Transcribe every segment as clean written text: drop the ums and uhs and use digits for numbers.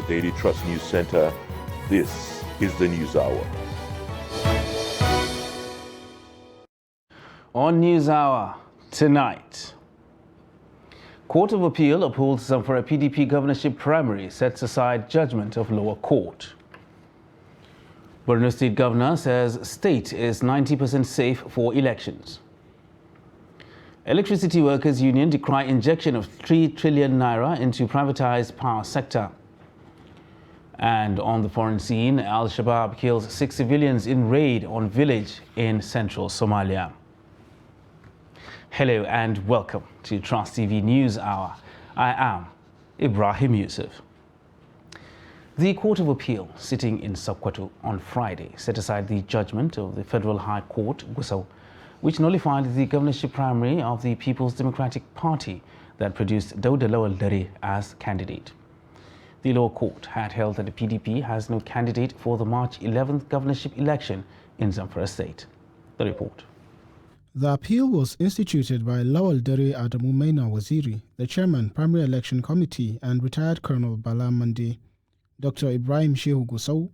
Daily Trust News Center, this is the News Hour. On News Hour tonight, Court of Appeal upholds Zamfara PDP governorship primary, sets aside judgment of lower court. Borno State Governor says state is 90% safe for elections. Electricity Workers Union decry injection of 3 trillion naira into privatized power sector. And on the foreign scene, Al-Shabaab kills 6 civilians in raid on village in central Somalia. Hello and welcome to Trust TV News Hour. I am Ibrahim Yusuf. The Court of Appeal sitting in Sokoto on Friday set aside the judgment of the Federal High Court, Gusau, which nullified the governorship primary of the People's Democratic Party that produced Dauda Lawal Dare as candidate. The lower court had held that the PDP has no candidate for the March 11th governorship election in Zamfara State. The report. The appeal was instituted by Lawal Dare Adamu Maina Waziri, the chairman, Primary Election Committee, and retired Colonel Bala Mande. Dr. Ibrahim Shehu Gusau,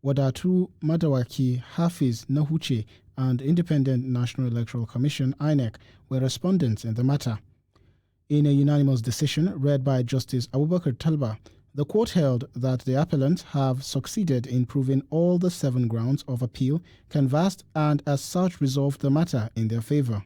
Wadatu Madawaki, Hafiz Nahuche, and Independent National Electoral Commission (INEC) were respondents in the matter. In a unanimous decision read by Justice Abubakar Talba, the court held that the appellants have succeeded in proving all the 7 grounds of appeal canvassed and as such resolved the matter in their favor.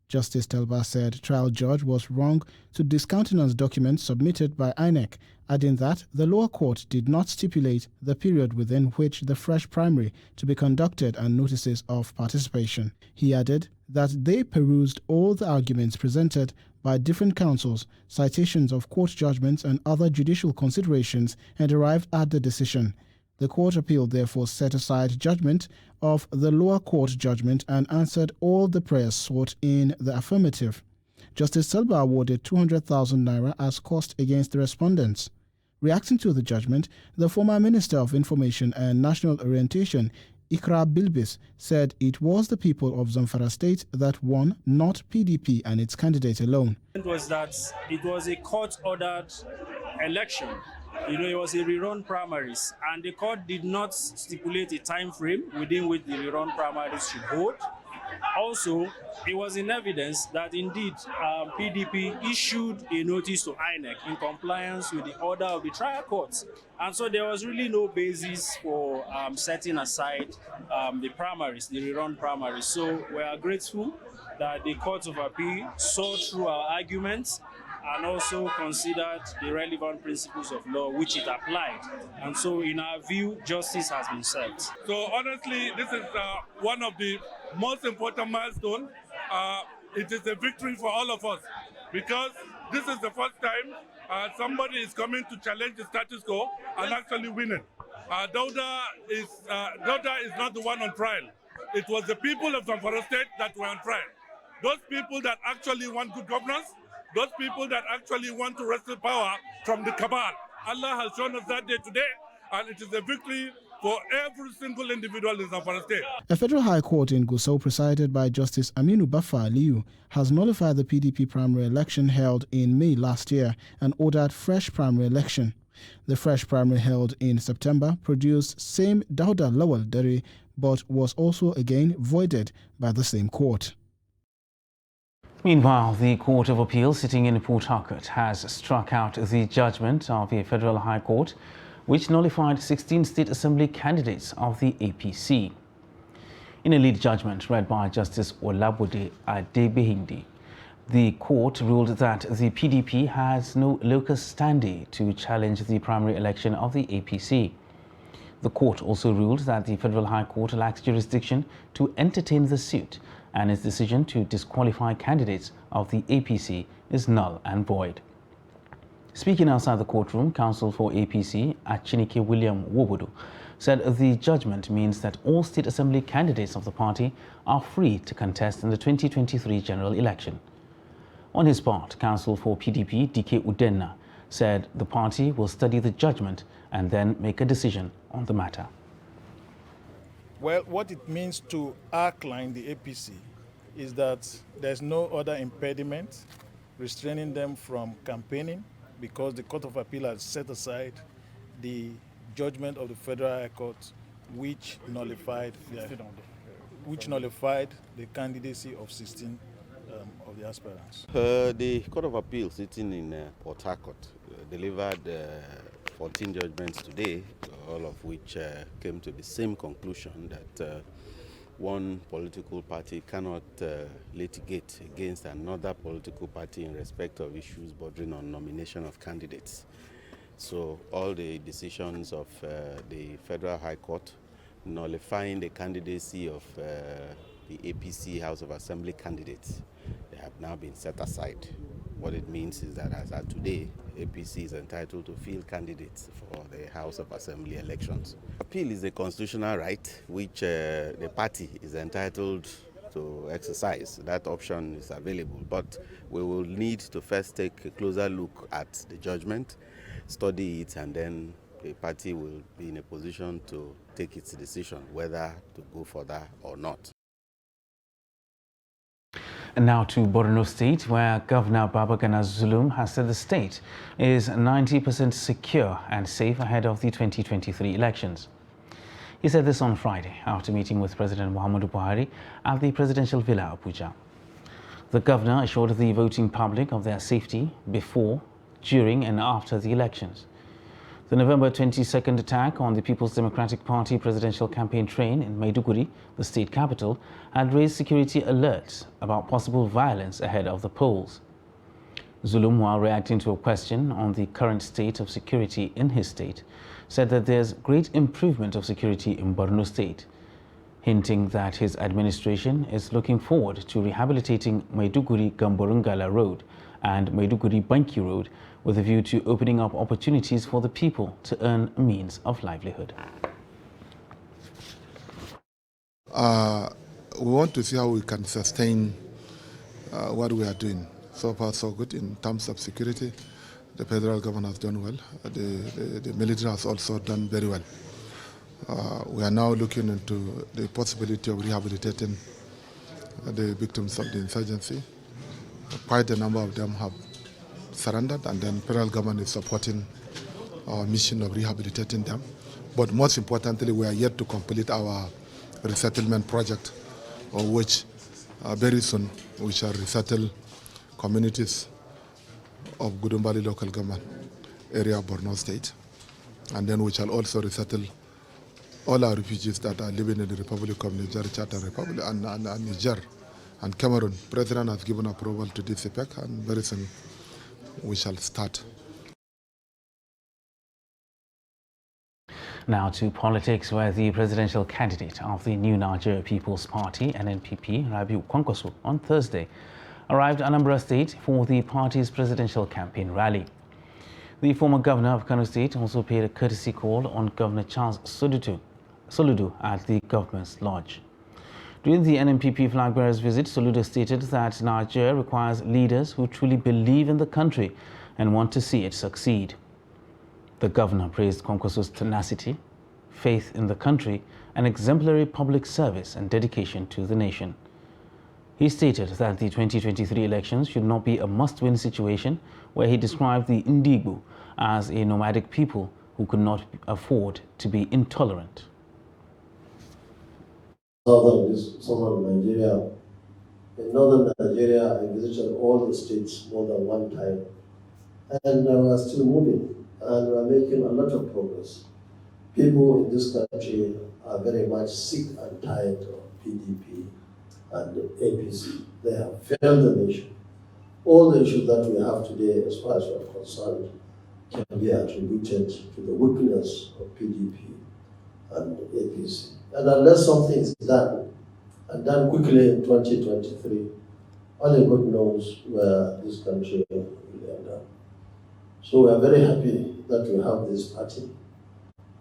Justice Talba said trial judge was wrong to discountenance documents submitted by INEC, adding that the lower court did not stipulate the period within which the fresh primary to be conducted and notices of participation. He added that they perused all the arguments presented by different counsels, citations of court judgments and other judicial considerations, and arrived at the decision. The court appeal therefore set aside judgment of the lower court judgment and answered all the prayers sought in the affirmative. Justice Talba awarded 200,000 naira as cost against the respondents. Reacting to the judgment, the former Minister of Information and National Orientation, Ikra Bilbis, said it was the people of Zamfara State that won, not PDP and its candidate alone. It was that it was a court-ordered election. It was a rerun primaries, and the court did not stipulate a time frame within which the rerun primaries should hold. Also, it was in evidence that indeed PDP issued a notice to INEC in compliance with the order of the trial court. And so there was really no basis for setting aside the primaries, the rerun primaries. So we are grateful that the Court of Appeal saw through our arguments and also considered the relevant principles of law which it applied. And so in our view, justice has been served. So honestly, this is one of the most important milestones. It is a victory for all of us because this is the first time somebody is coming to challenge the status quo and actually winning. Dauda is not the one on trial. It was the people of Zamfara State that were on trial. Those people that actually want good governance, those people that actually want to wrestle power from the cabal. Allah has shown us that day today, and it is a victory for every single individual in Zamfara State. A federal high court in Gusau, presided by Justice Aminu Baffa Aliyu, has nullified the PDP primary election held in May last year and ordered fresh primary election. The fresh primary held in September produced same Dauda Lawal Dare, but was also again voided by the same court. Meanwhile, the Court of Appeal sitting in Port Harcourt has struck out the judgment of the Federal High Court, which nullified 16 State Assembly candidates of the APC. In a lead judgment read by Justice Olabode Adebehinde, the court ruled that the PDP has no locus standi to challenge the primary election of the APC. The court also ruled that the Federal High Court lacks jurisdiction to entertain the suit, and its decision to disqualify candidates of the APC is null and void. Speaking outside the courtroom, counsel for APC, Achinike William Wobodo, said the judgment means that all State Assembly candidates of the party are free to contest in the 2023 general election. On his part, counsel for PDP, DK Udenna, said the party will study the judgment and then make a decision on the matter. Well, what it means to our client, the APC, is that there's no other impediment restraining them from campaigning because the Court of Appeal has set aside the judgment of the Federal High Court, which nullified the candidacy of 16 of the aspirants. The Court of Appeal sitting in Port Harcourt delivered 14 judgments today, all of which came to the same conclusion that one political party cannot litigate against another political party in respect of issues bordering on nomination of candidates. So all the decisions of the Federal High Court nullifying the candidacy of the APC House of Assembly candidates, they have now been set aside. What it means is that as of today, APC is entitled to field candidates for the House of Assembly elections. Appeal is a constitutional right which the party is entitled to exercise. That option is available, but we will need to first take a closer look at the judgment, study it, and then the party will be in a position to take its decision whether to go further or not. And now to Borno State, where Governor Babagana Zulum has said the state is 90% secure and safe ahead of the 2023 elections. He said this on Friday after meeting with President Muhammadu Buhari at the Presidential Villa, Abuja. The governor assured the voting public of their safety before, during and after the elections. The November 22nd attack on the People's Democratic Party presidential campaign train in Maiduguri, the state capital, had raised security alerts about possible violence ahead of the polls. Zulum, while reacting to a question on the current state of security in his state, said that there's great improvement of security in Borno State, hinting that his administration is looking forward to rehabilitating Maiduguri-Gamborungala Road and Maiduguri-Banki Road with a view to opening up opportunities for the people to earn a means of livelihood. We want to see how we can sustain what we are doing. So far, so good in terms of security. The federal government has done well. The military has also done very well. We are now looking into the possibility of rehabilitating the victims of the insurgency. Quite a number of them have surrendered, and then federal government is supporting our mission of rehabilitating them. But most importantly, we are yet to complete our resettlement project, of which very soon we shall resettle communities of Gudumbali local government area of Borno State. And then we shall also resettle all our refugees that are living in the Republic of Niger, Chad Republic, and Niger and Cameroon. President has given approval to this effect, and very soon we shall start. Now to politics, where the presidential candidate of the New Nigeria People's Party, NNPP, Rabiu Kwankwaso, on Thursday arrived at Anambra State for the party's presidential campaign rally. The former governor of Kano State also paid a courtesy call on Governor Charles Soludo at the government's lodge. During the NNPP flag bearer's visit, Soludo stated that Nigeria requires leaders who truly believe in the country and want to see it succeed. The governor praised Kwankwaso's tenacity, faith in the country, and exemplary public service and dedication to the nation. He stated that the 2023 elections should not be a must-win situation, where he described the Ndigbo as a nomadic people who could not afford to be intolerant. Southern Nigeria. In northern Nigeria, I visited all the states more than one time, and we are still moving, and we are making a lot of progress. People in this country are very much sick and tired of PDP and the APC. They have failed the nation. All the issues that we have today, as far as we are concerned, can be attributed to the weakness of PDP and APC. And unless something is done, and done quickly in 2023, only God knows where this country will end up. So we are very happy that we have this party.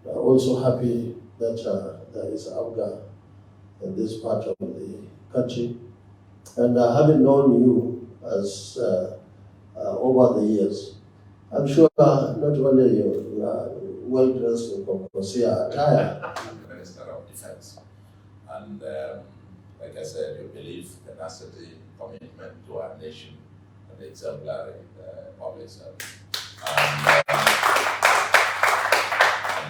We are also happy that there is ABGA in this part of the country. And having known you as over the years, I'm sure not only you are well dressed in Concosia attire. Minister of Defense. And like I said, you believe, tenacity, commitment to our nation, and exemplary public service.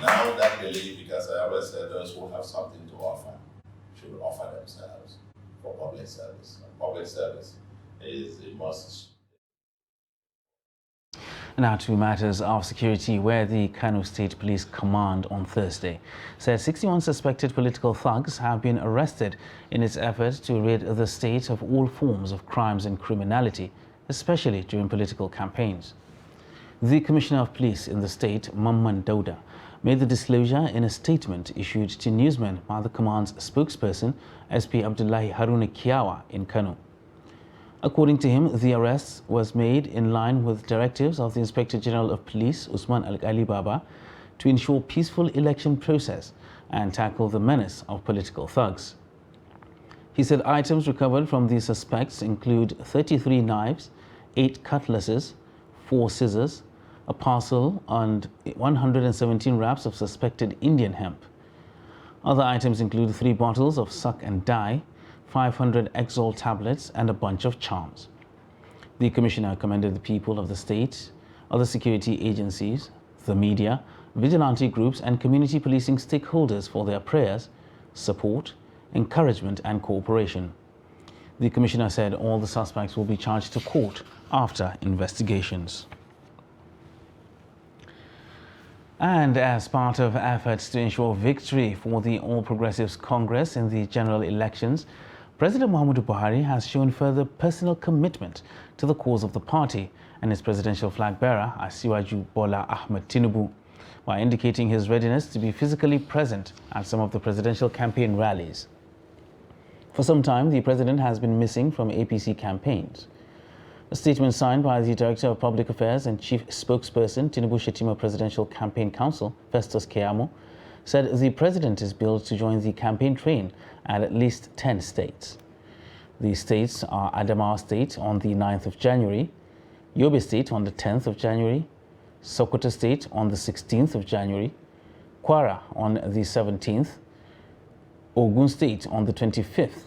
now that belief, because I always say those who have something to offer should offer themselves for public service. And public service is the most. Now to matters of security, where the Kano State Police Command on Thursday said 61 suspected political thugs have been arrested in its effort to rid the state of all forms of crimes and criminality, especially during political campaigns. The Commissioner of Police in the state, Mamman Dauda, made the disclosure in a statement issued to newsmen by the command's spokesperson, SP Abdullahi Haruna Kiawa in Kano. According to him, the arrest was made in line with directives of the Inspector General of Police, Usman Al-Ali Baba, to ensure peaceful election process and tackle the menace of political thugs. He said items recovered from the suspects include 33 knives, 8 cutlasses, 4 scissors, a parcel and 117 wraps of suspected Indian hemp. Other items include 3 bottles of suck and dye, 500 Exol tablets and a bunch of charms. The Commissioner commended the people of the state, other security agencies, the media, vigilante groups and community policing stakeholders for their prayers, support, encouragement and cooperation. The Commissioner said all the suspects will be charged to court after investigations. And as part of efforts to ensure victory for the All Progressives Congress in the general elections, President Muhammadu Buhari has shown further personal commitment to the cause of the party and his presidential flag bearer, Asiwaju Bola Ahmed Tinubu, by indicating his readiness to be physically present at some of the presidential campaign rallies. For some time, the president has been missing from APC campaigns. A statement signed by the Director of Public Affairs and Chief Spokesperson, Tinubu Shettima Presidential Campaign Council, Festus Keyamo, said the president is billed to join the campaign train at least 10 states. The states are Adamawa State on the 9th of January, Yobe State on the 10th of January, Sokoto State on the 16th of January, Kwara on the 17th, Ogun State on the 25th,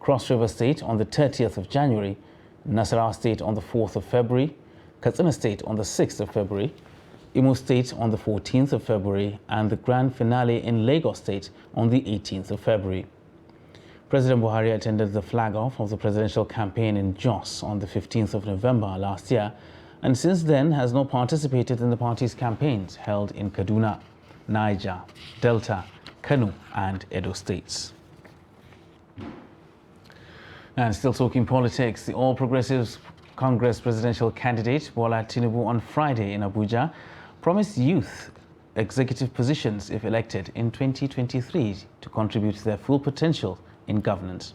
Cross River State on the 30th of January, Nasarawa State on the 4th of February, Katsina State on the 6th of February, Imo State on the 14th of February, and the grand finale in Lagos State on the 18th of February. President Buhari attended the flag-off of the presidential campaign in Jos on the 15th of November last year, and since then has not participated in the party's campaigns held in Kaduna, Niger, Delta, Kano, and Edo states. And still talking politics, the All Progressives Congress presidential candidate Bola Tinubu on Friday in Abuja promised youth executive positions if elected in 2023 to contribute to their full potential in governance.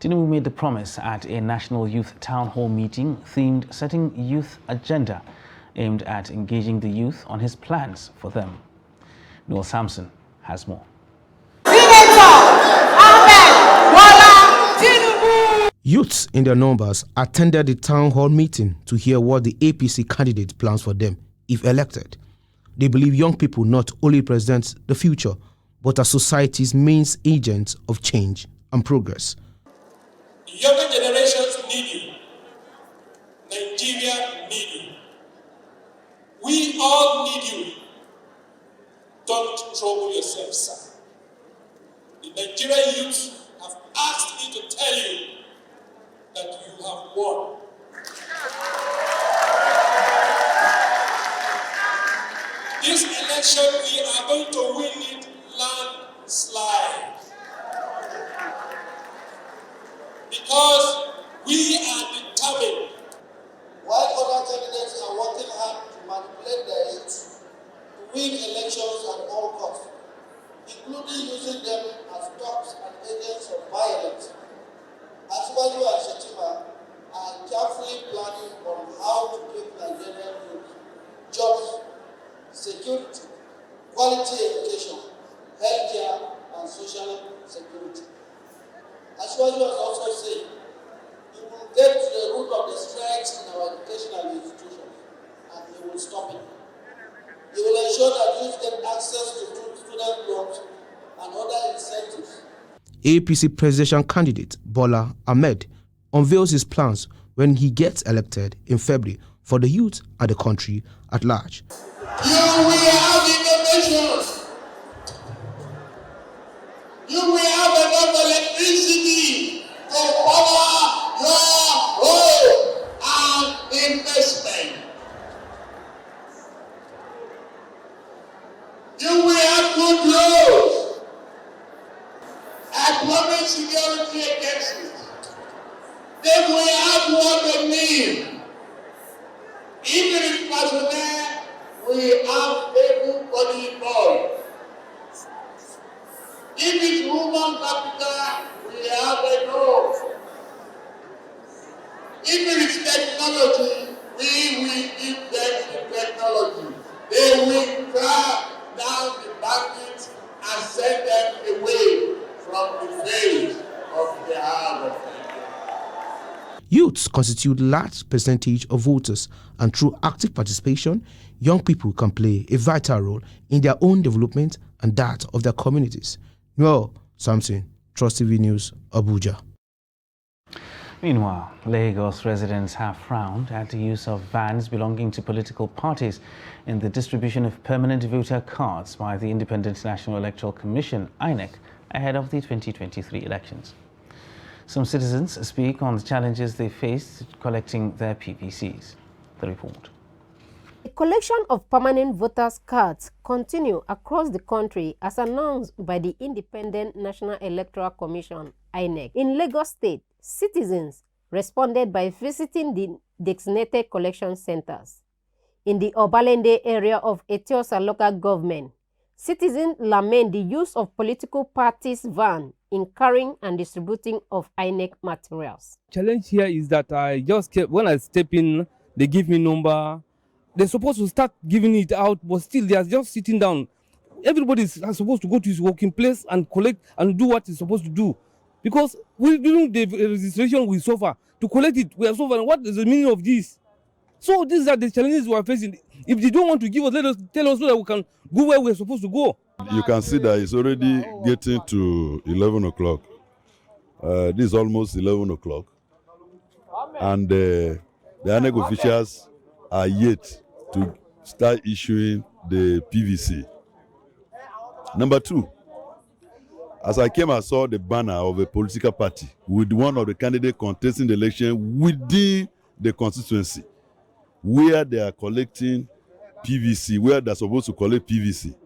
Tinubu made the promise at a National Youth Town Hall meeting themed Setting Youth Agenda, aimed at engaging the youth on his plans for them. Noel Samson has more. Youths in their numbers attended the town hall meeting to hear what the APC candidate plans for them if elected. They believe young people not only represent the future, but are society's main agents of change and progress. The younger generations need you. Nigeria need you. We all need you. Don't trouble yourself, sir. The Nigerian youth have asked me to tell you that you have won. This election, we are going to win it landslide. Because we are determined. While other candidates are working hard to manipulate their youth to win elections at all costs, including using them as dogs and agents of violence, Asiwaju and Shettima are carefully planning on how to give Nigerian youth jobs, security, quality education, healthcare, and social security. Asiwaju has also said, he will get to the root of the strikes in our educational institutions, and he will stop it. He will ensure that youth get access to student loans and other incentives. APC presidential candidate Bola Ahmed unveils his plans when he gets elected in February for the youth and the country at large. You will have education. You will have enough electricity to power your home and investment. You will have good roads, economic security agencies. They will have what they need. Even if personnel, we have everybody involved. If it's human capital, we have enough. If it's technology, we will give them the technology. They will crack down the bandits and send them away from the face of the heart of Youths constitute large percentage of voters, and through active participation, young people can play a vital role in their own development and that of their communities. Noel Samson, Trust TV News, Abuja. Meanwhile, Lagos residents have frowned at the use of vans belonging to political parties in the distribution of permanent voter cards by the Independent National Electoral Commission, INEC, ahead of the 2023 elections. Some citizens speak on the challenges they faced collecting their PVCs. The report. The collection of permanent voters' cards continue across the country as announced by the Independent National Electoral Commission, INEC. In Lagos State, citizens responded by visiting the designated collection centers. In the Obalende area of Etiosa local government, citizens lament the use of political parties' van in carrying and distributing of INEC materials. Challenge here is that when I step in, they give me number. They're supposed to start giving it out, but still they are just sitting down. Everybody is supposed to go to his working place and collect and do what he's supposed to do. Because we're doing the registration with SOFA. To collect it, we are SOFA. What is the meaning of this? So these are the challenges we are facing. If they don't want to give us, let us tell us so that we can go where we're supposed to go. You can see that it's already getting to 11 o'clock. This is almost 11 o'clock. And the INEC officials are yet to start issuing the PVC. Number two, as I came, I saw the banner of a political party with one of the candidates contesting the election within the constituency, where they are collecting PVC, where they're supposed to collect PVC.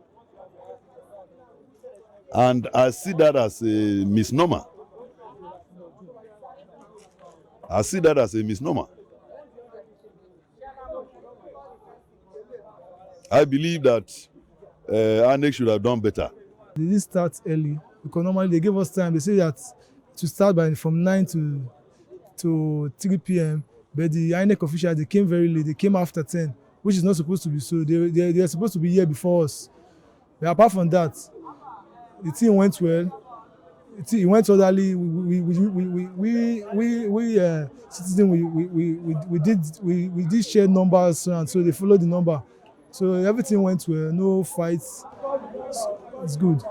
And I see that as a misnomer. I see that as a misnomer. I believe that INEC should have done better. They did start early because normally they give us time. They say that to start from 9 to 3 p.m. But the INEC officials, they came very late. They came after 10, which is not supposed to be so. They are supposed to be here before us. But apart from that, the thing went well. It went orderly. Citizens, we did share numbers, and so they followed the number. So everything went well. No fights. It's good.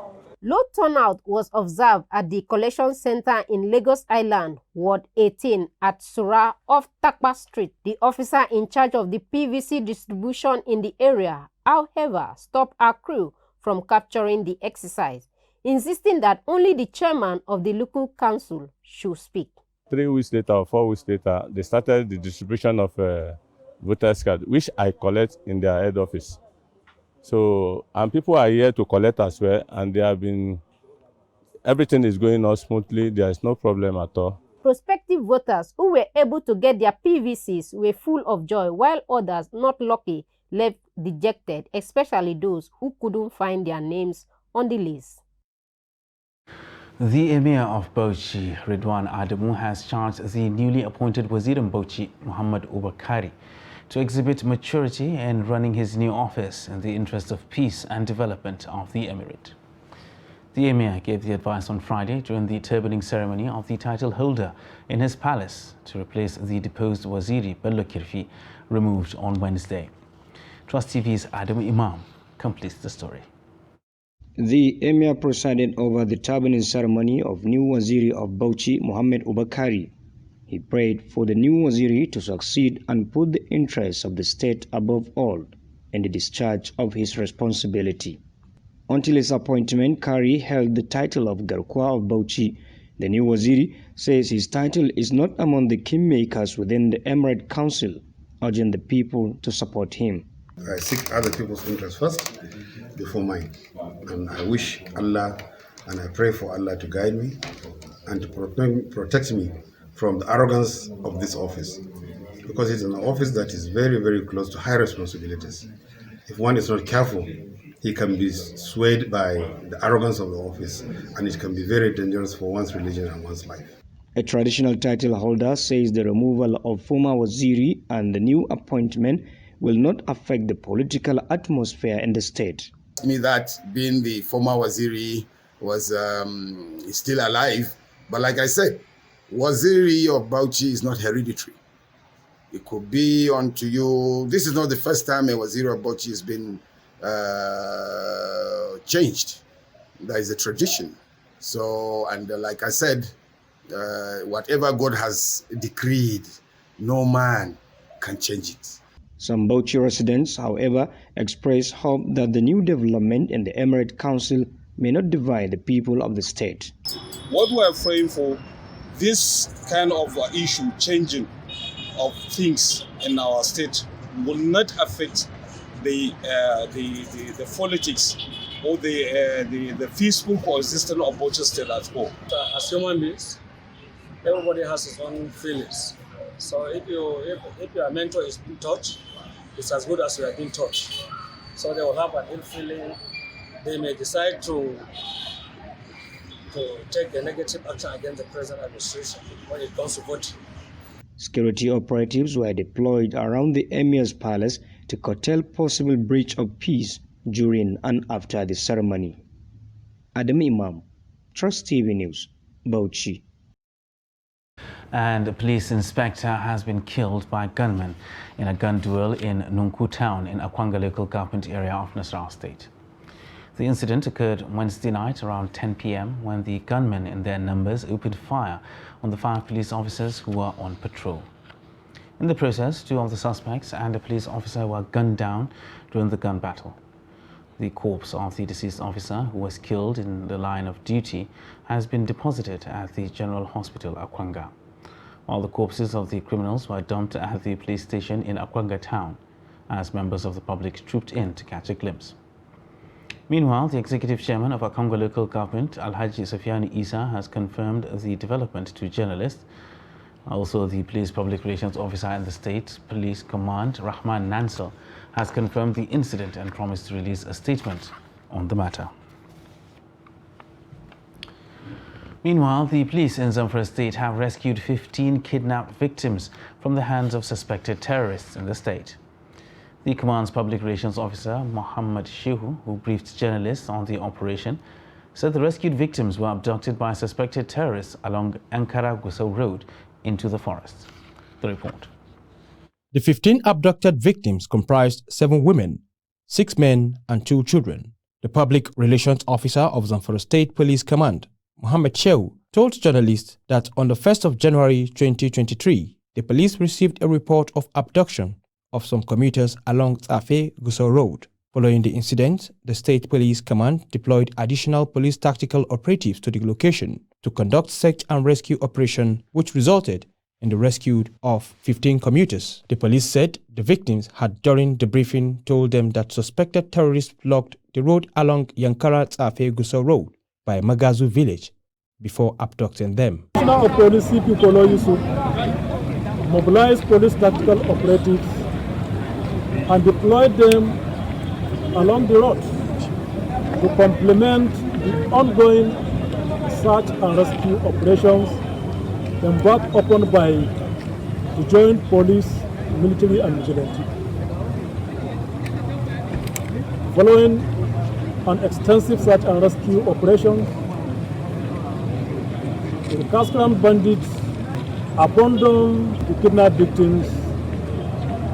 Low turnout was observed at the collection center in Lagos Island, Ward 18 at Sura off Takpa Street. The officer in charge of the PVC distribution in the area, however, stopped our crew from capturing the exercise, insisting that only the chairman of the local council should speak. 3 weeks later or 4 weeks later, they started the distribution of voters' card, which I collect in their head office. So, and people are here to collect as well, and they have been, everything is going on smoothly. There is no problem at all. Prospective voters who were able to get their PVCs were full of joy, while others, not lucky, left dejected, especially those who couldn't find their names on the list. The Emir of Bauchi, Ridwan Adamu, has charged the newly appointed Wazir in Bauchi, Muhammad Ubakari, to exhibit maturity in running his new office in the interest of peace and development of the emirate. The Emir gave the advice on Friday during the turbaning ceremony of the title holder in his palace to replace the deposed Waziri Bello Kirfi, removed on Wednesday. Trust TV's Adam Imam completes the story. The Emir presided over the turbaning ceremony of new Waziri of Bauchi, Muhammad Ubakari. He prayed for the new Waziri to succeed and put the interests of the state above all in the discharge of his responsibility. Until his appointment, Kari held the title of Garkuwa of Bauchi. The new Waziri says his title is not among the kingmakers within the Emirate Council, urging the people to support him. I seek other people's interests first before mine. And I wish Allah and I pray for Allah to guide me and to protect me from the arrogance of this office. Because it's an office that is very, very close to high responsibilities. If one is not careful, he can be swayed by the arrogance of the office, and it can be very dangerous for one's religion and one's life. A traditional title holder says the removal of former Waziri and the new appointment will not affect the political atmosphere in the state. Me that being the former Waziri was still alive, but like I said, Waziri of Bauchi is not hereditary. It could be onto you. This is not the first time a Waziri of Bauchi has been changed. That is a tradition. So, and like I said, whatever God has decreed, no man can change it. Some Bauchi residents, however, express hope that the new development in the Emirate Council may not divide the people of the state. What we are praying for, this kind of issue, changing of things in our state, will not affect the politics or the peaceful coexistence of Bauchi State at all. As human beings, everybody has his own feelings. So if your mentor is being taught, it's as good as you have been taught. So they will have an ill feeling. They may decide to take a negative action against the present administration when it comes to voting. Security operatives were deployed around the Emir's palace to curtail possible breach of peace during and after the ceremony. Adam Imam, Trust TV News, Bauchi. And a police inspector has been killed by gunmen in a gun duel in Nungku town in Akwanga local government area of Nasarawa State. The incident occurred Wednesday night around 10 p.m. when the gunmen in their numbers opened fire on the 5 police officers who were on patrol. In the process, 2 of the suspects and a police officer were gunned down during the gun battle. The corpse of the deceased officer, who was killed in the line of duty, has been deposited at the General Hospital, Akwanga, while the corpses of the criminals were dumped at the police station in Akwanga town as members of the public trooped in to catch a glimpse. Meanwhile, the executive chairman of Akwanga local government, Alhaji Sufyan Isa, has confirmed the development to journalists. Also, the police public relations officer in the state police command, Rahman Nansel, has confirmed the incident and promised to release a statement on the matter. Meanwhile, the police in Zamfara state have rescued 15 kidnapped victims from the hands of suspected terrorists in the state. The command's public relations officer, Muhammad Shehu, who briefed journalists on the operation, said the rescued victims were abducted by suspected terrorists along Ankara-Gusau Road into the forest. The report. The 15 abducted victims comprised 7 women, 6 men and 2 children. The public relations officer of Zamfara State Police Command, Muhammad Shehu, told journalists that on the 1st of January 2023, the police received a report of abduction of some commuters along Tsafe-Gusau Road. Following the incident, the State Police Command deployed additional police tactical operatives to the location to conduct search and rescue operation, which resulted in the rescue of 15 commuters. The police said the victims had, during the briefing, told them that suspected terrorists blocked the road along Yankara-Tsafe-Gusau Road by Magazu village before abducting them. National Police CP Kolo Yusuf mobilized police tactical operatives and deployed them along the road to complement the ongoing search and rescue operations embarked upon by the joint police, military and vigilante. Following an extensive search and rescue operation, the Kaskram bandits abandoned the kidnapped victims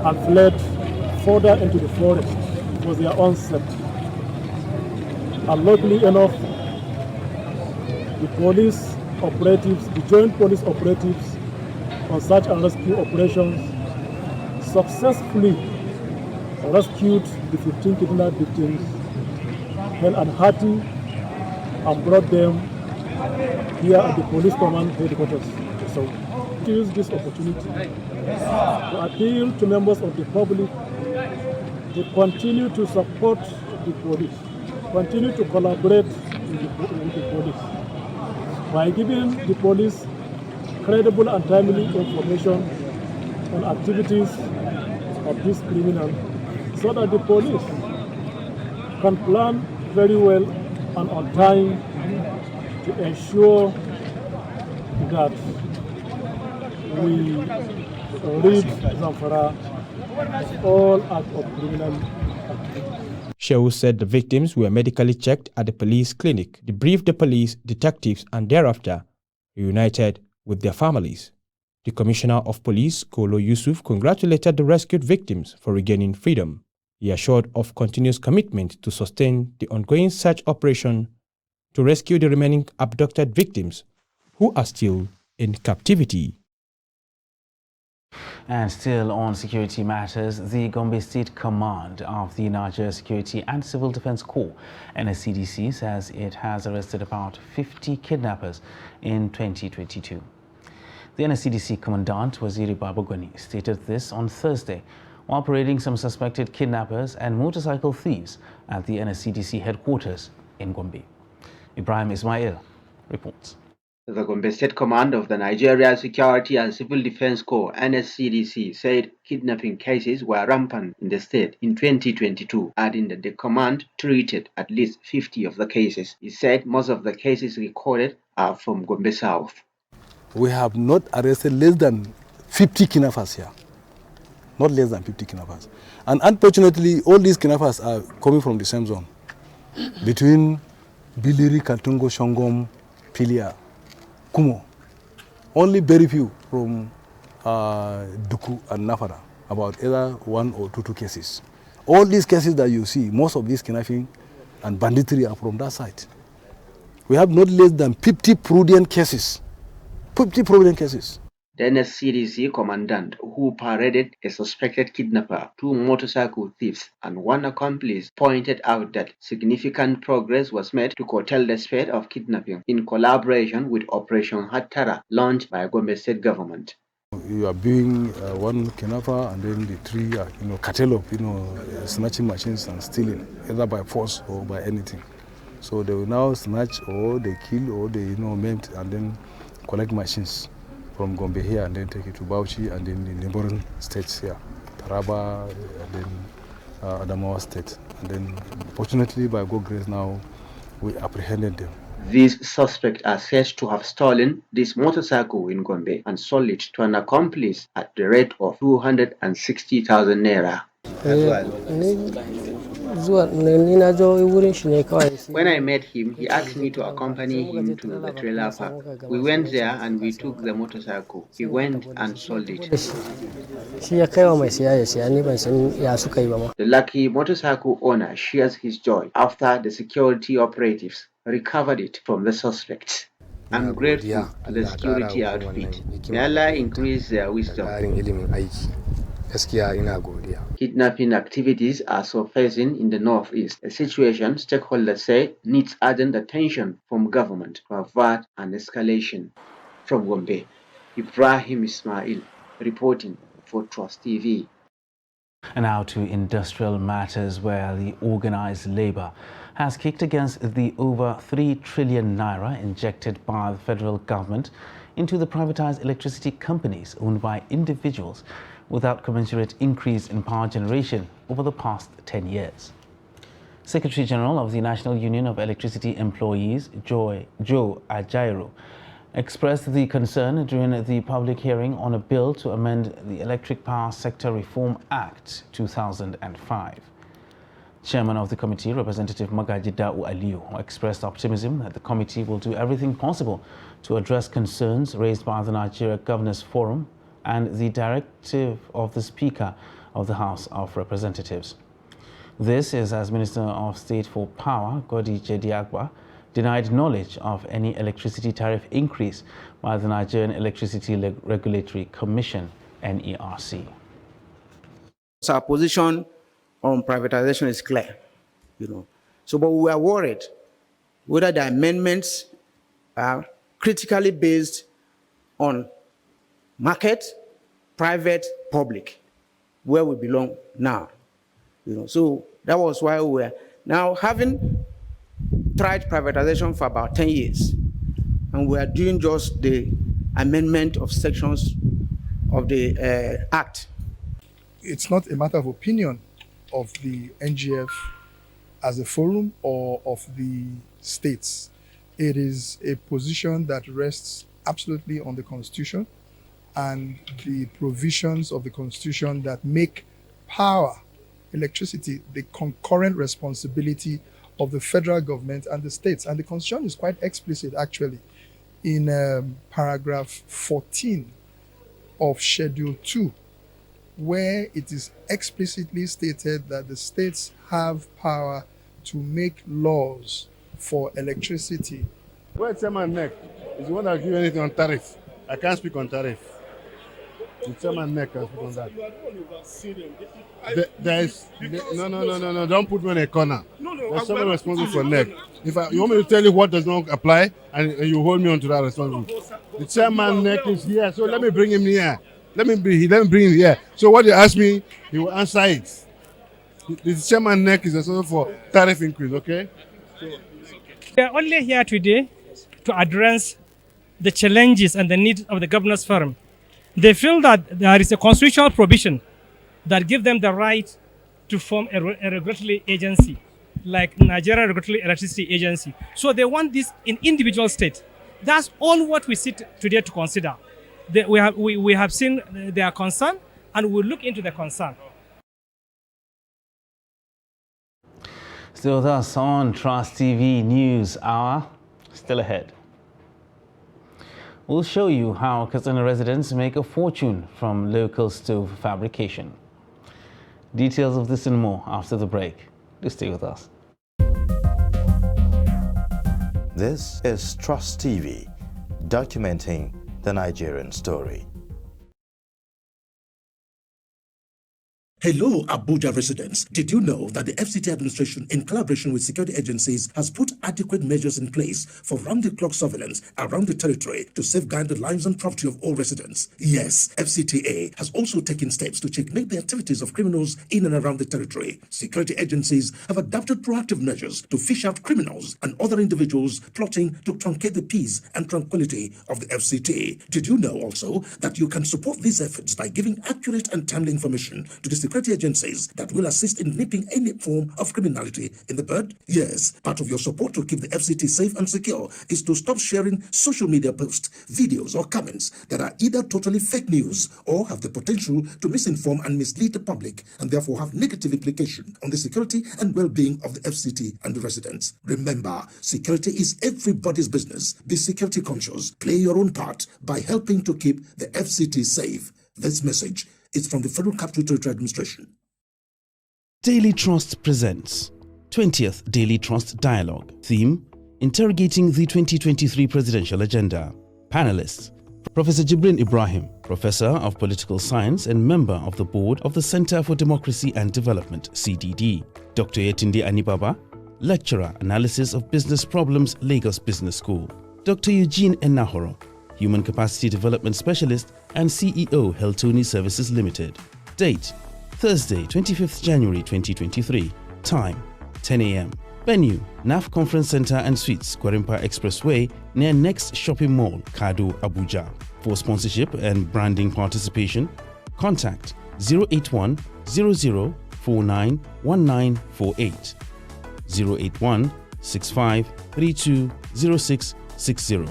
and fled further into the forest for their own safety. Unluckily enough, the police operatives, the joint police operatives on search and rescue operations successfully rescued the 15 kidnapped victims hale and hearty and brought them here at the police command headquarters. So, to use this opportunity to appeal to members of the public to continue to support the police, continue to collaborate with the police by giving the police credible and timely information on activities of this criminal, so that the police can plan very well and on time to ensure that we rid Zamfara of all acts of criminal activity. Shehu said the victims were medically checked at the police clinic, debriefed the police detectives, and thereafter reunited with their families. The Commissioner of Police, Kolo Yusuf, congratulated the rescued victims for regaining freedom. He assured of continuous commitment to sustain the ongoing search operation to rescue the remaining abducted victims who are still in captivity. And still on security matters, the Gombe State Command of the Nigeria Security and Civil Defense Corps, NSCDC, says it has arrested about 50 kidnappers in 2022. The NSCDC Commandant, Waziri Babagoni, stated this on Thursday while parading some suspected kidnappers and motorcycle thieves at the NSCDC headquarters in Gombe. Ibrahim Ismail reports. The Gombe State Command of the Nigeria Security and Civil Defense Corps, NSCDC, said kidnapping cases were rampant in the state in 2022, adding that the command treated at least 50 of the cases. He said most of the cases recorded are from Gombe South. We have not arrested less than 50 kidnappers here. Not less than 50 kidnappers. And unfortunately, all these kidnappers are coming from the same zone. Between Biliri, Katungo, Shongom, Pilia, Kumo. Only very few from Duku and Nafara, about either one or two cases. All these cases that you see, most of these kidnapping and banditry are from that side. We have not less than 50 prudent cases. 50 prudent cases. The NSCDC commandant, who paraded a suspected kidnapper, 2 motorcycle thieves, and 1 accomplice, pointed out that significant progress was made to curtail the spread of kidnapping in collaboration with Operation Hattara, launched by Gombe State government. You are being one kidnapper, and then the 3 are, cartel of, snatching machines and stealing, either by force or by anything. So they will now snatch, or they kill, or they, maim, and then collect machines from Gombe here and then take it to Bauchi and then the neighboring states here, Taraba and then Adamawa state. And then fortunately by God's grace now we apprehended them. These suspects are said to have stolen this motorcycle in Gombe and sold it to an accomplice at the rate of 260,000 naira. When I met him, he asked me to accompany him to the trailer park. We went there and we took the motorcycle. He went and sold it. The lucky motorcycle owner shares his joy after the security operatives recovered it from the suspects. I'm grateful to the security outfit. May Allah increase their wisdom. Kidnapping activities are surfacing in the northeast, a situation stakeholders say needs urgent attention from government to avert an escalation. From Gombe, Ibrahim Ismail reporting for Trust TV. And now to industrial matters, where the organized labor has kicked against the over 3 trillion naira injected by the federal government into the privatized electricity companies owned by individuals without commensurate increase in power generation over the past 10 years. Secretary General of the National Union of Electricity Employees, Joe Ajaero, expressed the concern during the public hearing on a bill to amend the Electric Power Sector Reform Act 2005. Chairman of the committee, Representative Magaji Da'u Aliyu, expressed optimism that the committee will do everything possible to address concerns raised by the Nigeria Governors Forum and the directive of the Speaker of the House of Representatives. This is as Minister of State for Power, Godi Jediagba, denied knowledge of any electricity tariff increase by the Nigerian Electricity Regulatory Commission, NERC. So our position on privatization is clear, So, but we are worried whether the amendments are critically based on market, private, public, where we belong now. So that was why we were now having tried privatization for about 10 years, and we are doing just the amendment of sections of the Act. It's not a matter of opinion of the NGF as a forum or of the states. It is a position that rests absolutely on the Constitution and the provisions of the Constitution that make power, electricity, the concurrent responsibility of the federal government and the states. And the Constitution is quite explicit, actually, in paragraph 14 of Schedule 2, where it is explicitly stated that the states have power to make laws for electricity. Where Chairman NEC is the one that will give anything on tariff. I can't speak on tariff. The Chairman NEC can speak on that. No, don't put me in a corner. There's someone responsible for NEC. You want me to tell you what does not apply and you hold me on to that responsibility. The Chairman NEC is here, so let me bring him here. Let me bring him here. So what you ask me, he will answer it. The Chairman NEC is responsible for tariff increase, okay? We are only here today to address the challenges and the needs of the governors' firm. They feel that there is a constitutional provision that gives them the right to form a regulatory agency, like Nigeria Regulatory Electricity Agency. So they want this in individual state. That's all what we sit today to consider. We have seen their concern, and we'll look into the concern. Still with us on Trust TV News Hour, still ahead. We'll show you how Katsina residents make a fortune from local stove fabrication. Details of this and more after the break. Do stay with us. This is Trust TV, documenting the Nigerian story. Hello, Abuja residents. Did you know that the FCT administration, in collaboration with security agencies, has put adequate measures in place for round-the-clock surveillance around the territory to safeguard the lives and property of all residents? Yes, FCTA has also taken steps to checkmate the activities of criminals in and around the territory. Security agencies have adopted proactive measures to fish out criminals and other individuals plotting to truncate the peace and tranquility of the FCT. Did you know also that you can support these efforts by giving accurate and timely information to the security agencies that will assist in nipping any form of criminality in the bud? Yes, part of your support to keep the FCT safe and secure is to stop sharing social media posts, videos, or comments that are either totally fake news or have the potential to misinform and mislead the public and therefore have negative implication on the security and well-being of the FCT and the residents. Remember, security is everybody's business. Be security conscious. Play your own part by helping to keep the FCT safe. This message is from the Federal Capital Territory Administration. Daily Trust presents 20th Daily Trust Dialogue. Theme: Interrogating the 2023 Presidential Agenda. Panelists: Professor Jibrin Ibrahim, Professor of Political Science and member of the Board of the Center for Democracy and Development, CDD. Dr. Yetunde Anibaba, Lecturer, Analysis of Business Problems, Lagos Business School. Dr. Eugene Enahoro, Human Capacity Development Specialist and CEO, Heltoni Services Limited. Date: Thursday, 25th January 2023. Time: 10 a.m. Venue: NAF Conference Center and Suites, Gwarimpa Expressway, near Next Shopping Mall, Kado, Abuja. For sponsorship and branding participation, contact 081 00 49 1948, 081 65 32 0660,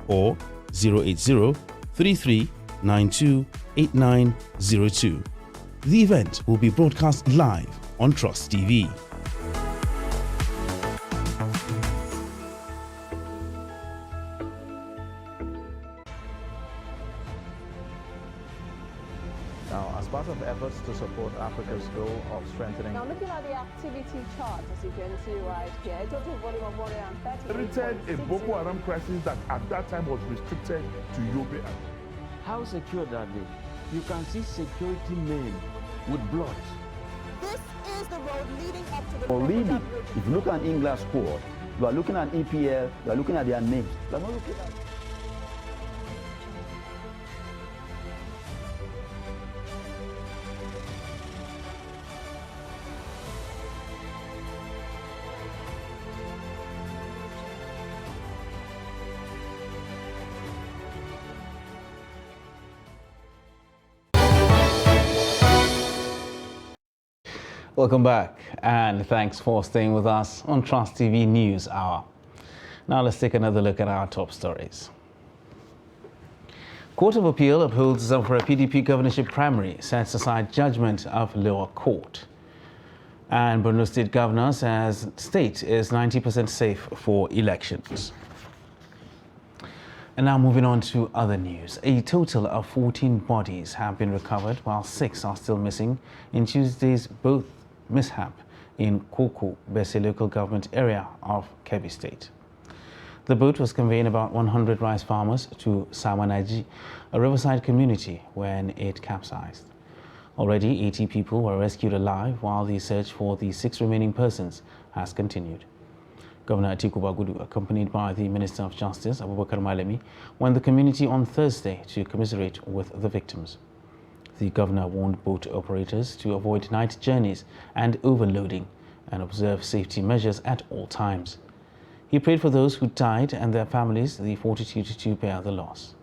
or 080-3392-8902. The event will be broadcast live on Trust TV. Now, as part of efforts to support Africa's goal of strengthening... Now, looking at the activity chart, as you can see right here, a total volume of 130. Created a Boko Haram crisis that at that time was restricted to Yobe. How secure are they? You can see security men with blood. This is the road leading up to the... Really, if you look at England's squad, you are looking at EPL, you are looking at their names. You are not looking at... Welcome back, and thanks for staying with us on Trust TV News Hour. Now let's take another look at our top stories. Court of Appeal upholds Zamfara PDP governorship primary, sets aside judgment of lower court. And Borno State governor says state is 90% safe for elections. And now moving on to other news. A total of 14 bodies have been recovered, while 6 are still missing in Tuesday's boat mishap in Koko, Bese local government area of Kebbi State. The boat was conveying about 100 rice farmers to Samanaji, a riverside community, when it capsized. Already 80 people were rescued alive, while the search for the 6 remaining persons has continued. Governor Atiku Bagudu, accompanied by the Minister of Justice, Abubakar Malemi, went the community on Thursday to commiserate with the victims. The governor warned boat operators to avoid night journeys and overloading and observe safety measures at all times. He prayed for those who died and their families the fortitude to bear the loss.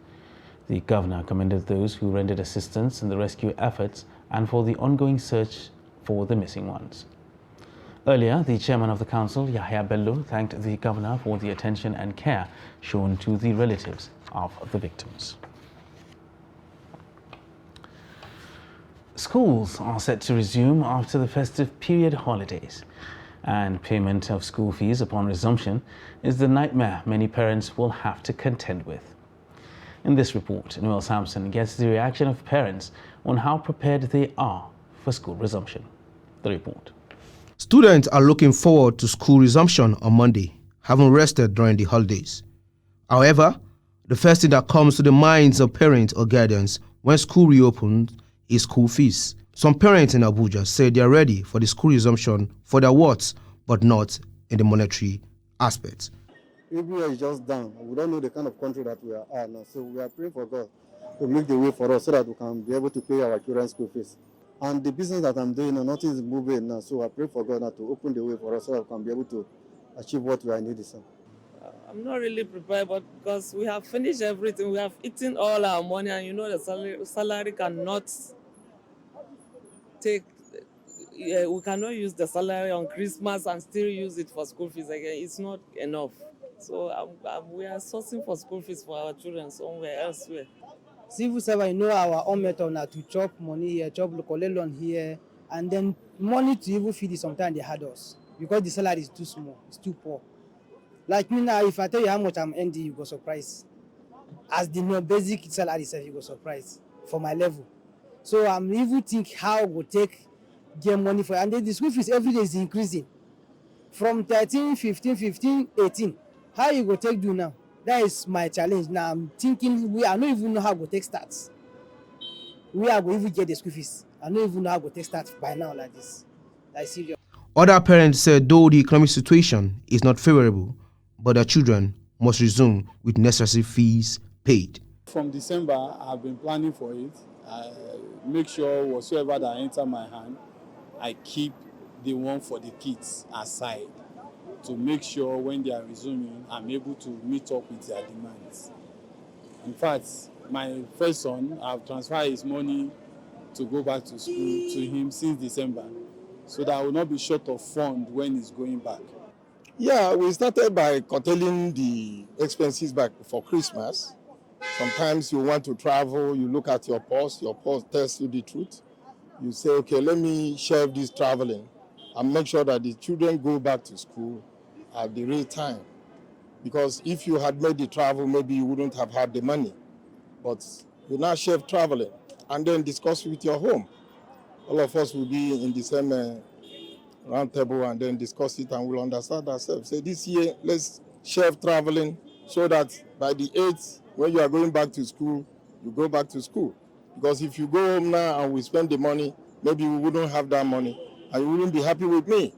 The governor commended those who rendered assistance in the rescue efforts and for the ongoing search for the missing ones. Earlier, the chairman of the council, Yahya Bello, thanked the governor for the attention and care shown to the relatives of the victims. Schools are set to resume after the festive period holidays, and payment of school fees upon resumption is the nightmare many parents will have to contend with. In this report, Noel Sampson gets the reaction of parents on how prepared they are for school resumption. The report. Students are looking forward to school resumption on Monday, having rested during the holidays. However, the first thing that comes to the minds of parents or guardians when school reopens is school fees. Some parents in Abuja say they are ready for the school resumption for their wards, but not in the monetary aspect. Everywhere is just down. We don't know the kind of country that we are at now, so we are praying for God to make the way for us so that we can be able to pay our children's school fees. And the business that I'm doing, nothing is moving now, so I pray for God now to open the way for us so that we can be able to achieve what we are needing. I'm not really prepared, but because we have finished everything, we have eaten all our money, and you know the salary cannot take. We cannot use the salary on Christmas and still use it for school fees again. It's not enough. So we are sourcing for school fees for our children somewhere elsewhere. Civil servant, you know our own method now to chop money here, chop local loan here, and then money to even feed it. Sometimes they had us because the salary is too small, it's too poor. Like me now, if I tell you how much I'm earning, you go surprised. As the basic salary itself, you go surprised for my level. So I'm even think how we take get money for, and then the school fees every day is increasing from 13, 15, 18. How you go take do now? That is my challenge. Now I'm thinking I don't even know how to take stats. We are going to get the school fees. I don't even know how to take stats by now like this. Like serious. Other parents said though the economic situation is not favorable, but their children must resume with necessary fees paid. From December, I've been planning for it. I make sure whatsoever that enter my hand, I keep the one for the kids aside to make sure when they are resuming, I'm able to meet up with their demands. In fact, my first son, I've transferred his money to go back to school to him since December, so that I will not be short of funds when he's going back. Yeah, we started by curtailing the expenses back for Christmas. Sometimes you want to travel, you look at your pulse tells you the truth. You say, okay, let me shelve this traveling and make sure that the children go back to school at the right time. Because if you had made the travel, maybe you wouldn't have had the money. But you now shelve traveling and then discuss with your home. All of us will be in the same round table and then discuss it and we'll understand ourselves. Say this year, let's shelve traveling so that by the 8th, when you are going back to school, you go back to school. Because if you go home now and we spend the money, maybe we wouldn't have that money and you wouldn't be happy with me.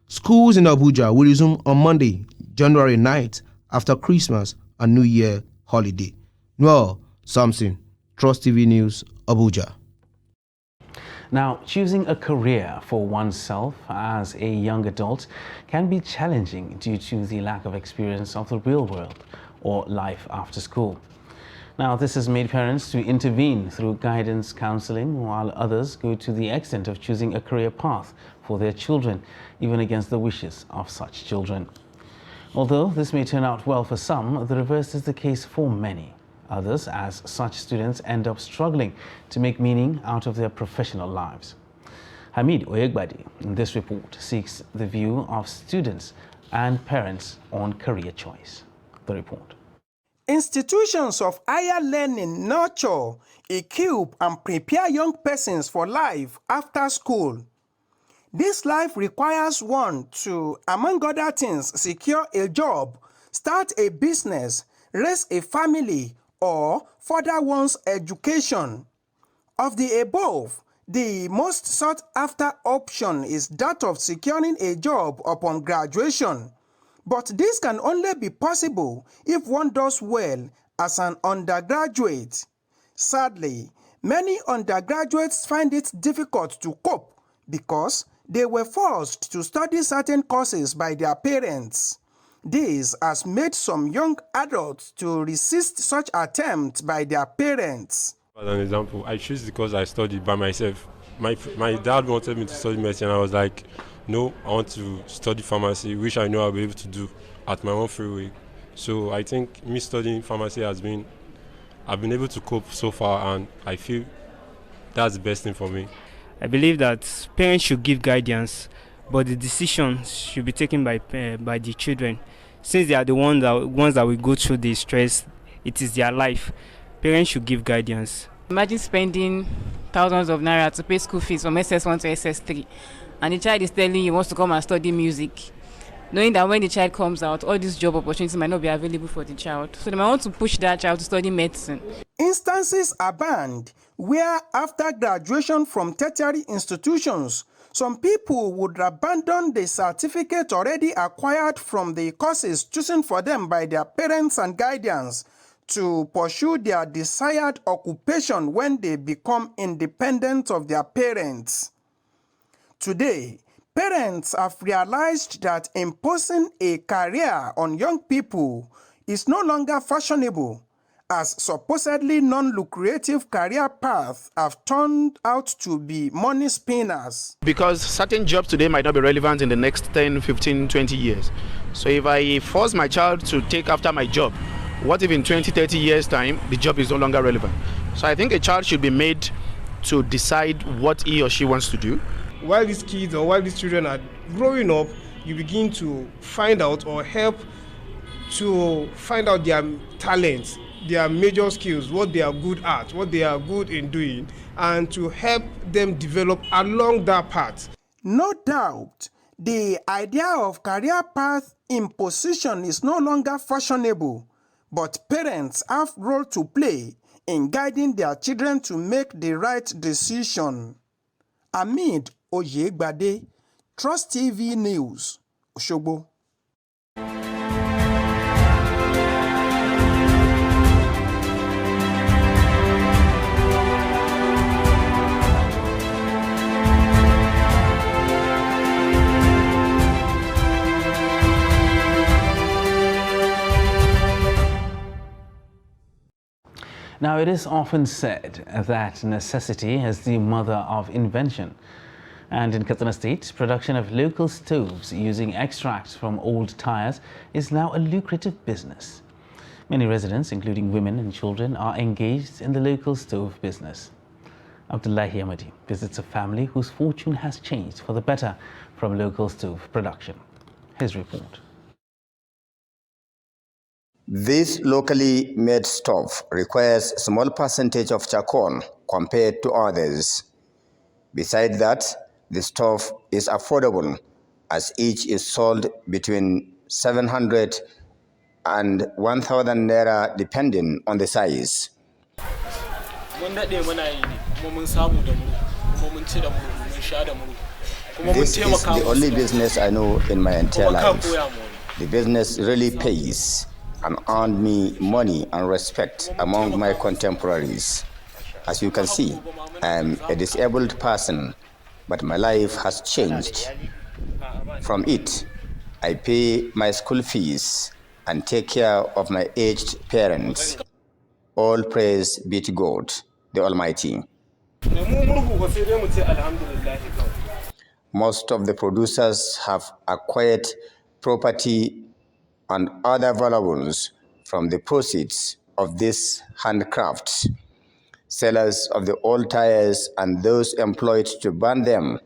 Schools in Abuja will resume on Monday, January 9th, after Christmas and New Year holiday. Noel Samson, Trust TV News, Abuja. Now, choosing a career for oneself as a young adult can be challenging due to the lack of experience of the real world or life after school. Now, this has made parents to intervene through guidance counseling, while others go to the extent of choosing a career path for their children, even against the wishes of such children. Although this may turn out well for some, the reverse is the case for many. Others, as such students, end up struggling to make meaning out of their professional lives. Hamid Oyegbadi, in this report, seeks the view of students and parents on career choice. The report. Institutions of higher learning nurture, equip, and prepare young persons for life after school. This life requires one to, among other things, secure a job, start a business, raise a family, or further one's education. Of the above, the most sought-after option is that of securing a job upon graduation. But this can only be possible if one does well as an undergraduate. Sadly, many undergraduates find it difficult to cope because they were forced to study certain courses by their parents. This has made some young adults to resist such attempts by their parents. As an example, I choose the course I studied by myself. My dad wanted me to study medicine, and I was like, no, I want to study pharmacy, which I know I'll be able to do at my own free will. So I think me studying pharmacy I've been able to cope so far, and I feel that's the best thing for me. I believe that parents should give guidance, but the decisions should be taken by the children. Since they are the ones that will go through the stress, it is their life. Parents should give guidance. Imagine spending thousands of naira to pay school fees from SS1 to SS3, and the child is telling you he wants to come and study music, knowing that when the child comes out, all these job opportunities might not be available for the child. So they might want to push that child to study medicine. Instances abound where after graduation from tertiary institutions, some people would abandon the certificate already acquired from the courses chosen for them by their parents and guardians to pursue their desired occupation when they become independent of their parents. Today, parents have realized that imposing a career on young people is no longer fashionable, as supposedly non-lucrative career paths have turned out to be money spinners. Because certain jobs today might not be relevant in the next 10, 15, 20 years. So if I force my child to take after my job, what if in 20, 30 years' time, the job is no longer relevant? So I think a child should be made to decide what he or she wants to do. While these kids or while these children are growing up, you begin to find out or help to find out their talents, their major skills, what they are good at, what they are good in doing, and to help them develop along that path. No doubt, the idea of career path imposition is no longer fashionable, but parents have a role to play in guiding their children to make the right decision. Hamid Oyegbade, Trust TV News, Osogbo. Now, it is often said that necessity is the mother of invention. And in Katsina State, production of local stoves using extracts from old tires is now a lucrative business. Many residents, including women and children, are engaged in the local stove business. Abdullahi Ahmadi visits a family whose fortune has changed for the better from local stove production. His report. This locally made stove requires a small percentage of charcoal compared to others. Besides that, the stove is affordable as each is sold between 700 and 1,000 naira depending on the size. This is the only business I know in my entire life. The business really pays and earned me money and respect among my contemporaries. As you can see, I am a disabled person, but my life has changed. From it, I pay my school fees and take care of my aged parents. All praise be to God, the Almighty. Most of the producers have acquired property and other valuables from the proceeds of these handcrafts. Sellers of the old tires and those employed to burn them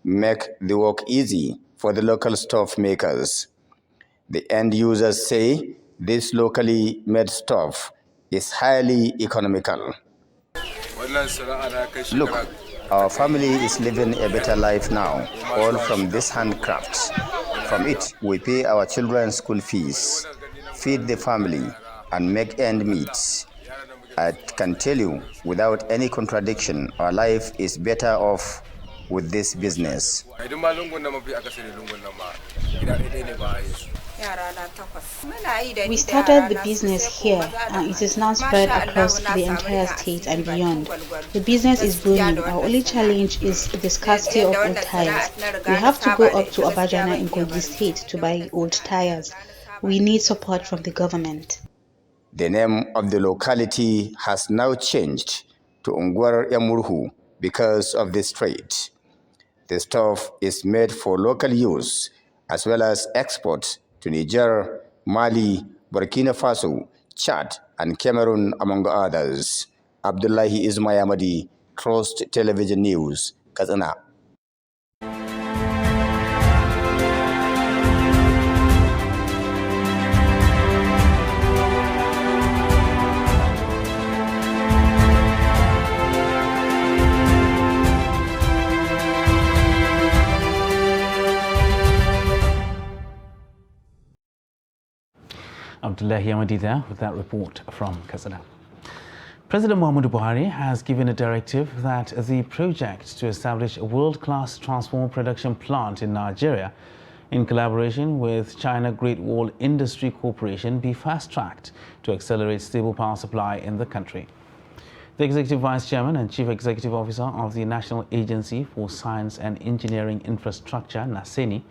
make the work easy for the local stuff makers. The end users say this locally made stuff is highly economical. Look, our family is living a better life now, all from this handcrafts. From it, we pay our children's school fees, feed the family, and make end meet. I can tell you, without any contradiction, our life is better off with this business. We started the business here and it is now spread across the entire state and beyond. The business is booming. Our only challenge is the scarcity of old tires. We have to go up to Abajana in Kogi State to buy old tires. We need support from the government. The name of the locality has now changed to Ungwar Yamurhu because of this trade. The stuff is made for local use as well as export to Niger, Mali, Burkina Faso, Chad, and Cameroon, among others. Abdullahi Ismayamadi, Trust Television News, Kazana. Abdullahi Amadi there with that report from Kazana. President Muhammadu Buhari has given a directive that the project to establish a world-class transformer production plant in Nigeria in collaboration with China Great Wall Industry Corporation be fast-tracked to accelerate stable power supply in the country. The Executive Vice Chairman and Chief Executive Officer of the National Agency for Science and Engineering Infrastructure, NASENI,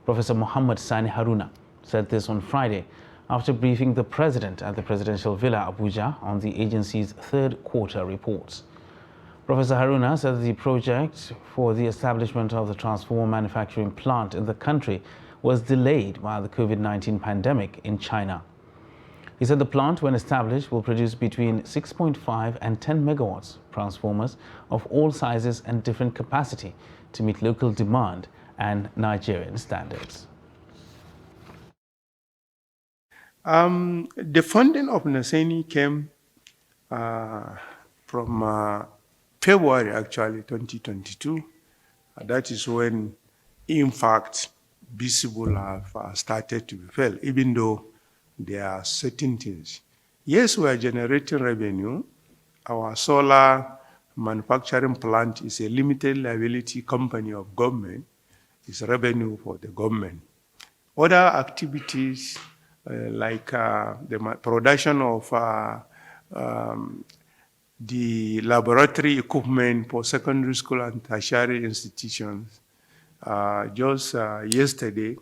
Professor Muhammad Sani Haruna, said this on Friday after briefing the President at the Presidential Villa, Abuja, on the agency's third quarter reports. Professor Haruna said the project for the establishment of the transformer manufacturing plant in the country was delayed by the COVID-19 pandemic in China. He said the plant, when established, will produce between 6.5 and 10 megawatts transformers of all sizes and different capacity to meet local demand and Nigerian standards. The funding of NASENI came from February, actually, 2022. That is when impact visible have started to be felt, even though there are certain things. Yes, we are generating revenue. Our solar manufacturing plant is a limited liability company of government. It's revenue for the government. Other activities like the production of the laboratory equipment for secondary school and tertiary institutions. Just yesterday,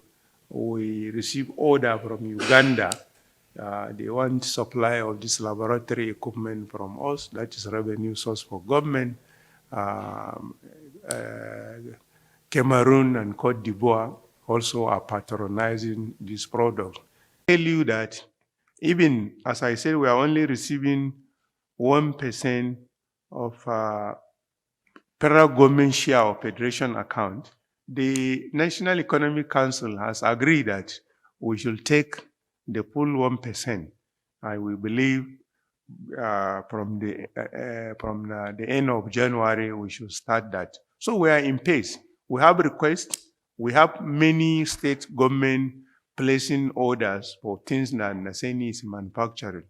we received order from Uganda. They want supply of this laboratory equipment from us. That is revenue source for government. Cameroon and Cote d'Ivoire also are patronizing this product. I tell you that even, as I said, we are only receiving 1% of federal government share of federation account. The National Economic Council has agreed that we should take the full 1%. And we believe from the end of January, we should start that. So we are in pace. We have requests. We have many state government placing orders for things that NASENI is manufacturing.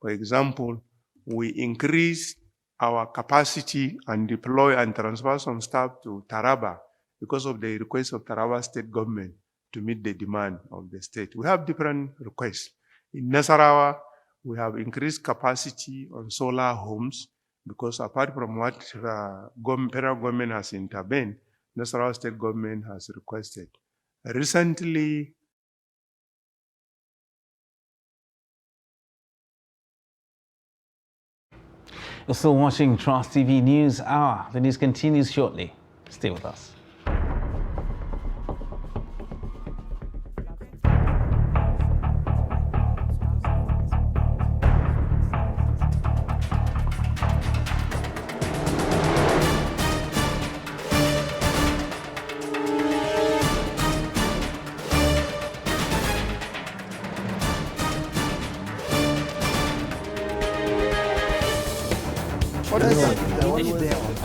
For example, we increase our capacity and deploy and transfer some staff to Taraba because of the request of Tarawa state government to meet the demand of the state. We have different requests. In Nasarawa, we have increased capacity on solar homes because apart from what federal government has intervened, Nasarawa state government has requested. Recently, you're still watching Trust TV News Hour. The news continues shortly. Stay with us.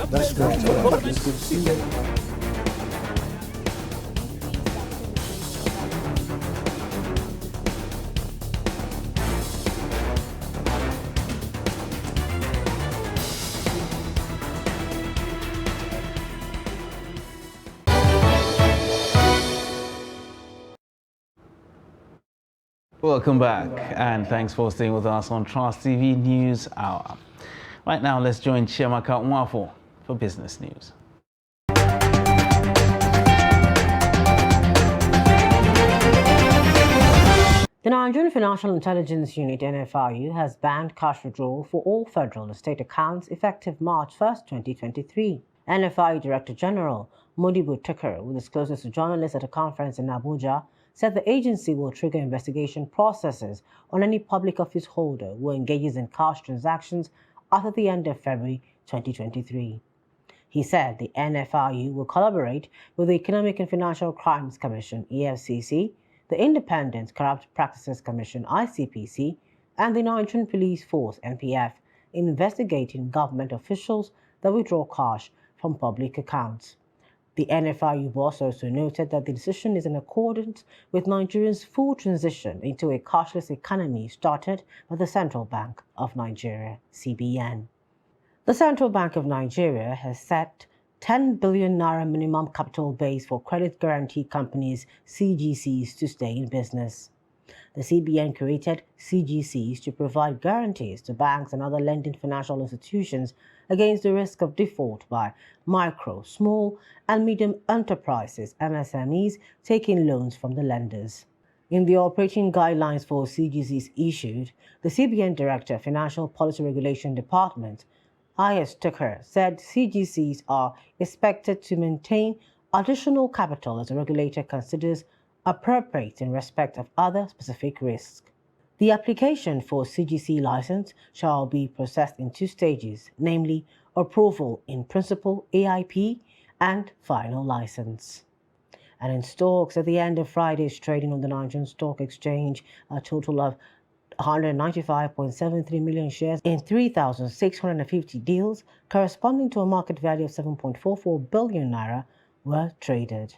That's great. It's good to see you. Welcome back, and thanks for staying with us on Trust TV News Hour. Right now, let's join Chiamaka Nwafo for business news. The Nigerian Financial Intelligence Unit (NFIU) has banned cash withdrawal for all federal and state accounts effective March 1, 2023. NFIU Director General Modibo Tukur, who disclosed this to journalists at a conference in Abuja, said the agency will trigger investigation processes on any public office holder who engages in cash transactions after the end of February 2023. He said the NFIU will collaborate with the Economic and Financial Crimes Commission (EFCC), the Independent Corrupt Practices Commission (ICPC), and the Nigerian Police Force (NPF) in investigating government officials that withdraw cash from public accounts. The NFIU boss also noted that the decision is in accordance with Nigeria's full transition into a cashless economy started by the Central Bank of Nigeria, CBN. The Central Bank of Nigeria has set 10 billion naira minimum capital base for credit guarantee companies, CGCs, to stay in business. The CBN created CGCs to provide guarantees to banks and other lending financial institutions against the risk of default by micro, small, and medium enterprises, MSMEs, taking loans from the lenders. In the operating guidelines for CGCs issued, the CBN Director, Financial Policy Regulation Department, I.S. Tukur, said CGCs are expected to maintain additional capital as the regulator considers appropriate in respect of other specific risks. The application for CGC license shall be processed in 2 stages, namely approval in principle (AIP) and final license. And in stocks, at the end of Friday's trading on the Nigerian Stock Exchange, a total of 195.73 million shares in 3,650 deals, corresponding to a market value of 7.44 billion naira, were traded.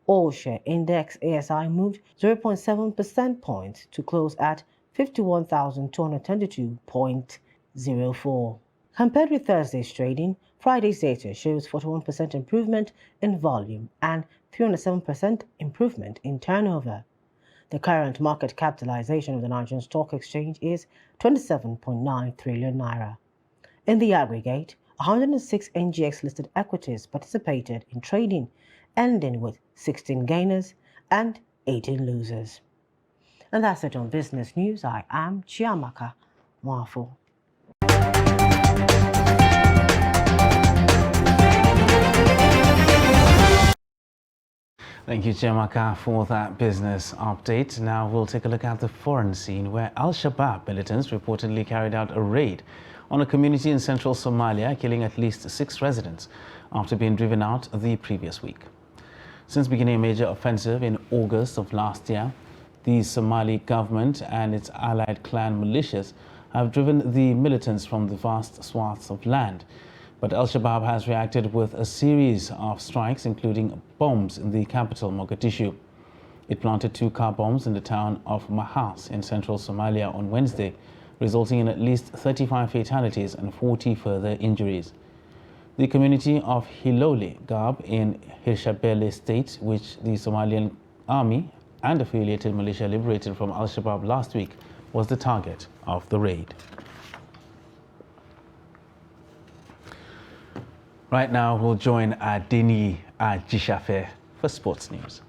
All share index ASI moved 0.7 percentage points to close at 51,222.04. Compared with Thursday's trading, Friday's data shows 41% improvement in volume and 307% improvement in turnover. The current market capitalization of the Nigerian Stock Exchange is 27.9 trillion naira. In the aggregate, 106 NGX-listed equities participated in trading, ending with 16 gainers and 18 losers. And that's it on Business News. I am Chiamaka Nwafo. Thank you, Chiamaka, for that business update. Now we'll take a look at the foreign scene, where Al-Shabaab militants reportedly carried out a raid on a community in central Somalia, killing at least 6 residents after being driven out the previous week. Since beginning a major offensive in August of last year, the Somali government and its allied clan militias have driven the militants from the vast swaths of land. But Al-Shabaab has reacted with a series of strikes, including bombs in the capital, Mogadishu. It planted 2 car bombs in the town of Mahas in central Somalia on Wednesday, resulting in at least 35 fatalities and 40 further injuries. The community of Hilole Gab in Hirshabelle State, which the Somalian army and affiliated militia liberated from Al-Shabaab last week, was the target of the raid. Right now, we'll join Adeni Ajishafe for sports news.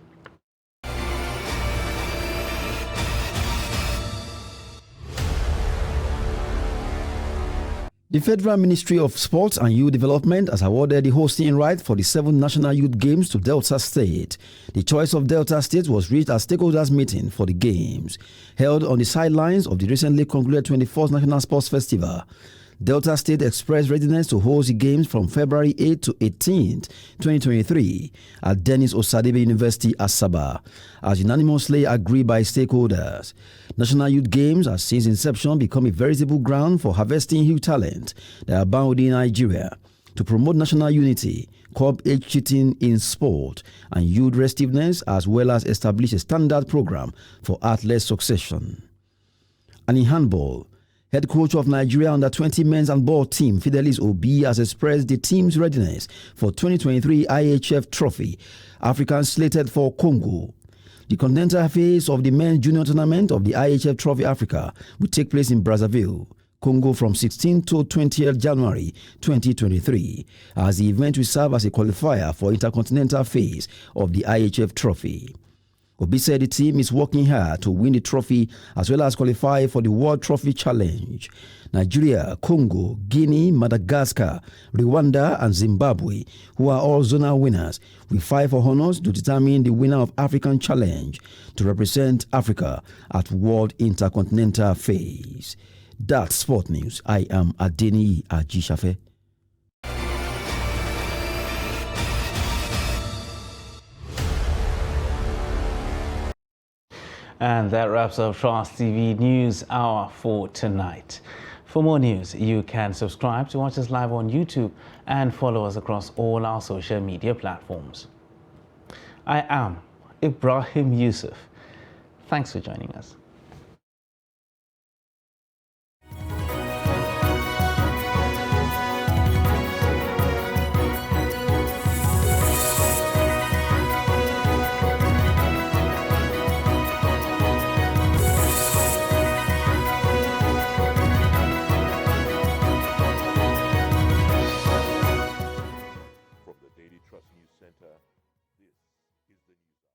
The Federal Ministry of Sports and Youth Development has awarded the hosting right for the 7th National Youth Games to Delta State. The choice of Delta State was reached at stakeholders meeting for the Games, held on the sidelines of the recently concluded 24th National Sports Festival. Delta State expressed readiness to host the Games from February 8 to 18, 2023 at Dennis Osadebe University, Asaba, as unanimously agreed by stakeholders. National Youth Games has since inception become a veritable ground for harvesting youth talent that are bound within Nigeria to promote national unity, curb age cheating in sport and youth restiveness, as well as establish a standard program for athlete succession. And in handball, head coach of Nigeria under-20 men's handball team Fidelis Obi has expressed the team's readiness for 2023 IHF Trophy, African slated for Congo. The continental phase of the men's junior tournament of the IHF Trophy Africa will take place in Brazzaville, Congo from 16 to 20th January 2023, as the event will serve as a qualifier for intercontinental phase of the IHF Trophy. Obi said the team is working hard to win the trophy as well as qualify for the World Trophy Challenge. Nigeria, Congo, Guinea, Madagascar, Rwanda and Zimbabwe, who are all zonal winners, will fight for honors to determine the winner of African Challenge to represent Africa at World Intercontinental Phase. That's Sport News. I am Adeni Ajishafe. And that wraps up Trust TV News Hour for tonight. For more news, you can subscribe to watch us live on YouTube and follow us across all our social media platforms. I am Ibrahim Yusuf. Thanks for joining us. Trust News Center. This is the news.